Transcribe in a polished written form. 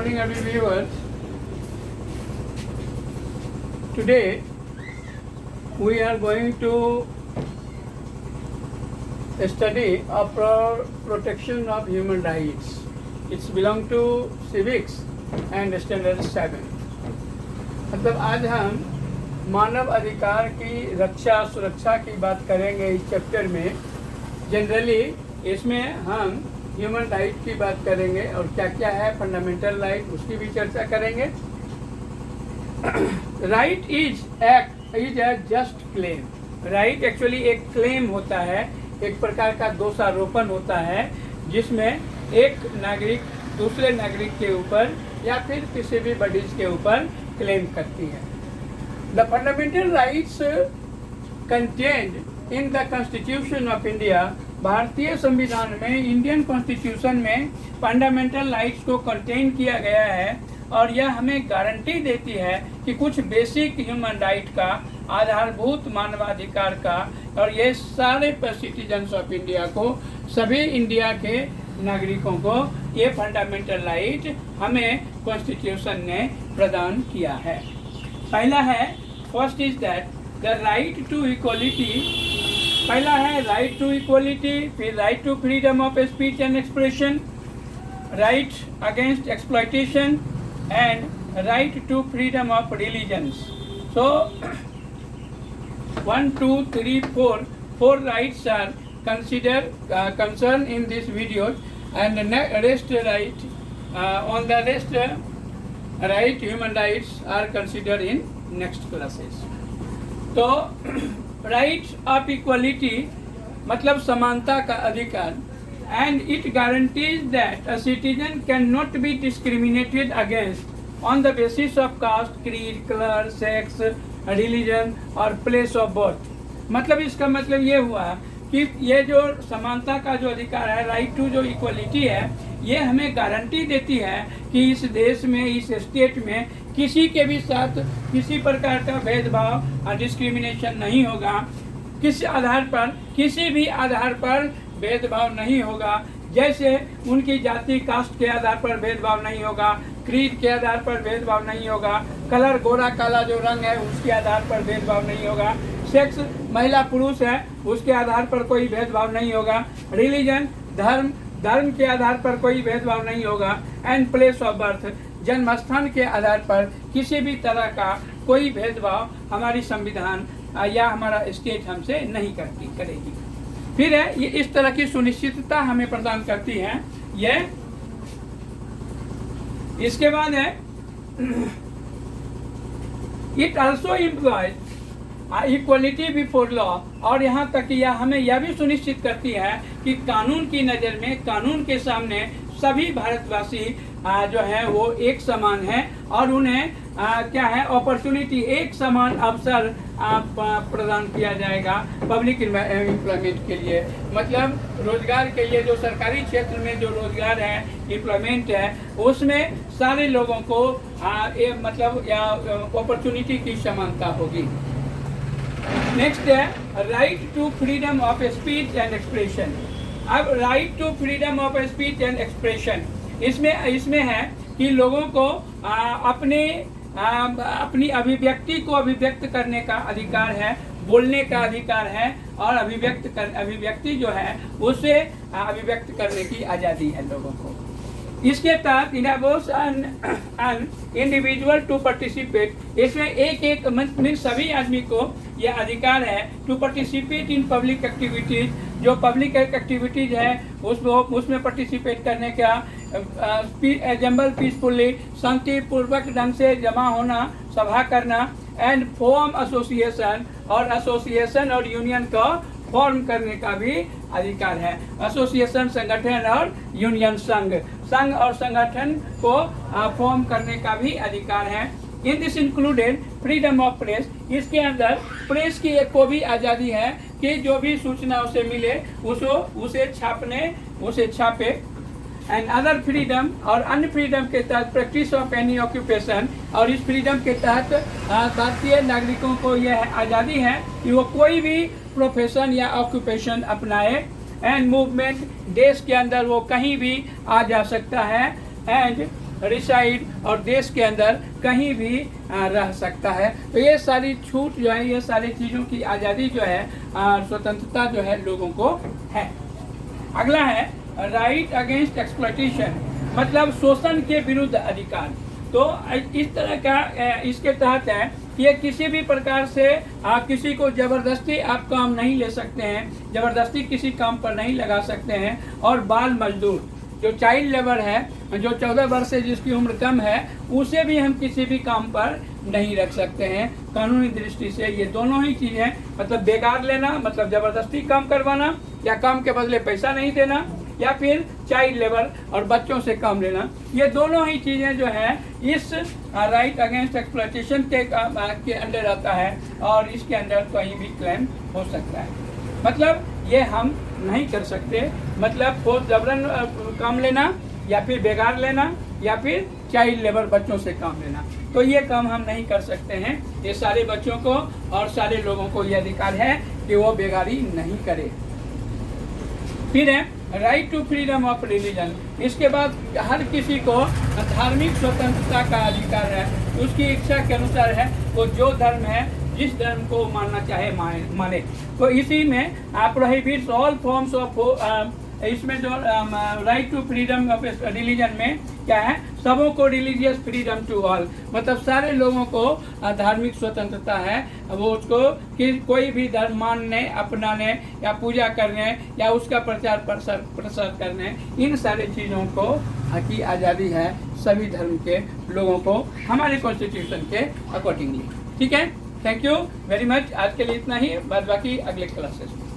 morning, every viewers. Today we are going to study of protection of human rights. It's belong to civics and standard 7. मतलब आज हम मानव अधिकार की रक्षा सुरक्षा की बात करेंगे इस चैप्टर में। जनरली इसमें हम ह्यूमन राइट की बात करेंगे और क्या क्या है फंडामेंटल राइट उसकी भी चर्चा करेंगे। Right is a just claim. Right actually एक क्लेम होता है, एक प्रकार का दोषारोपण होता है जिसमें एक नागरिक दूसरे नागरिक के ऊपर या फिर किसी भी बॉडीज के ऊपर क्लेम करती है। The fundamental rights contained in the constitution of India. भारतीय संविधान में, इंडियन कॉन्स्टिट्यूशन में फंडामेंटल राइट्स को कंटेन किया गया है और यह हमें गारंटी देती है कि कुछ बेसिक ह्यूमन राइट का, आधारभूत मानवाधिकार का, और ये सारे सिटीजन्स ऑफ इंडिया को, सभी इंडिया के नागरिकों को ये फंडामेंटल राइट हमें कॉन्स्टिट्यूशन ने प्रदान किया है। पहला है, first is that the right to equality. पहला है राइट टू इक्वलिटी, फिर right to freedom of speech and expression, right against exploitation and right to freedom of religions. So 1, 2, 3, 4 rights are concerned in this video, and the rest right on the rest right human rights are considered in next classes. तो rights of equality मतलब समानता का अधिकार, and it guarantees that a citizen can not be discriminated against on the basis of caste, creed, colour, sex, religion और place of birth. मतलब इसका मतलब ये हुआ कि ये जो समानता का जो अधिकार है, राइट टू जो इक्वलिटी है, ये हमें गारंटी देती है कि इस देश में, इस स्टेट में किसी के भी साथ किसी प्रकार का भेदभाव, डिस्क्रिमिनेशन नहीं होगा। किस आधार पर, किसी भी आधार पर भेदभाव नहीं होगा। जैसे उनकी जाति, कास्ट के आधार पर भेदभाव नहीं होगा, क्रीड के आधार पर भेदभाव नहीं होगा, कलर, गोरा काला जो रंग है उसके आधार पर भेदभाव नहीं होगा, सेक्स महिला पुरुष है उसके आधार पर कोई भेदभाव नहीं होगा, रिलीजन धर्म के आधार पर कोई भेदभाव नहीं होगा, एंड प्लेस ऑफ बर्थ जन्म स्थान के आधार पर किसी भी तरह का कोई भेदभाव हमारी संविधान या हमारा स्टेट हमसे नहीं करेगी। फिर है ये इस तरह की सुनिश्चितता हमें प्रदान करती है। ये इसके बाद है it also employees equality before law, और यहाँ तक यह हमें यह भी सुनिश्चित करती है कि कानून की नज़र में, कानून के सामने सभी भारतवासी जो है वो एक समान है और उन्हें क्या है, अपॉर्चुनिटी, एक समान अवसर प्रदान किया जाएगा पब्लिक एम्प्लॉयमेंट के लिए। मतलब रोजगार के लिए जो सरकारी क्षेत्र में जो रोजगार है, एम्प्लॉयमेंट है, उसमें सारे लोगों को मतलब अपॉर्चुनिटी की समानता होगी। नेक्स्ट है right to freedom of speech and expression. अब right to freedom of speech and expression इसमें है कि लोगों को अपनी अभिव्यक्ति को अभिव्यक्त करने का अधिकार है, बोलने का अधिकार है, और अभिव्यक्ति जो है उसे अभिव्यक्त करने की आज़ादी है लोगों को। इसके तहत enables an individual to participate. इसमें एक सभी आदमी को यह अधिकार है to participate in public activities. जो पब्लिक एक्टिविटीज है उसमें पार्टिसिपेट करने का, एग्जाम्पल पीसफुली, शांतिपूर्वक ढंग से जमा होना, सभा करना, एंड फॉर्म एसोसिएशन, और एसोसिएशन और यूनियन का फॉर्म करने का भी अधिकार है। एसोसिएशन संगठन और यूनियन संघ और संगठन को फॉर्म करने का भी अधिकार है। In this included freedom of press. इसके अंदर प्रेस की को भी आज़ादी है कि जो भी सूचना उसे मिले उसे छापे। एंड अदर फ्रीडम, और अन्य फ्रीडम के तहत प्रैक्टिस ऑफ एनी ऑक्यूपेशन, और इस फ्रीडम के तहत भारतीय नागरिकों को यह आज़ादी है कि वो कोई भी प्रोफेशन या ऑक्यूपेशन अपनाए, एंड मूवमेंट, देश के अंदर वो कहीं भी आ जा सकता है, एंड रिसाइड और देश के अंदर कहीं भी रह सकता है। तो ये सारी छूट जो है, ये सारी चीज़ों की आज़ादी जो है, स्वतंत्रता जो है लोगों को है। अगला है राइट अगेंस्ट एक्सप्लॉयटेशन, मतलब शोषण के विरुद्ध अधिकार। तो इस तरह का इसके तहत है कि ये किसी भी प्रकार से आप किसी को ज़बरदस्ती आप काम नहीं ले सकते हैं, ज़बरदस्ती किसी काम पर नहीं लगा सकते हैं। और बाल मजदूर जो चाइल्ड लेबर है, जो 14 वर्ष से जिसकी उम्र कम है, उसे भी हम किसी भी काम पर नहीं रख सकते हैं कानूनी दृष्टि से। ये दोनों ही चीज़ें, मतलब बेकार लेना मतलब ज़बरदस्ती काम करवाना, या काम के बदले पैसा नहीं देना, या फिर चाइल्ड लेबर और बच्चों से काम लेना, ये दोनों ही चीज़ें जो है इस राइट अगेंस्ट एक्सप्लॉयटेशन के अंडर आता है। और इसके अंडर कहीं भी क्लेम हो सकता है। मतलब ये हम नहीं कर सकते, मतलब फोर्स जबरन काम लेना, या फिर बेगार लेना, या फिर चाइल्ड लेबर बच्चों से काम लेना, तो ये काम हम नहीं कर सकते हैं। ये सारे बच्चों को और सारे लोगों को ये अधिकार है कि वो बेगारी नहीं करे। फिर है right to freedom of religion. इसके बाद हर किसी को धार्मिक स्वतंत्रता का अधिकार है, उसकी इच्छा के अनुसार है वो जो धर्म है, जिस धर्म को मानना चाहे माने। तो इसी में प्रोहिबिट्स ऑल फॉर्म्स ऑफ, इसमें जो right to freedom of religion में क्या है, सबों को रिलीजियस फ्रीडम टू ऑल, मतलब सारे लोगों को धार्मिक स्वतंत्रता है। वो उसको कि कोई भी धर्म मानने, अपनाने या पूजा करने या उसका प्रचार प्रसार करने, इन सारे चीज़ों को की आज़ादी है सभी धर्म के लोगों को हमारे कॉन्स्टिट्यूशन के अकॉर्डिंगली। ठीक है, थैंक यू वेरी मच। आज के लिए इतना ही, बाद बाकी अगले क्लासेस में।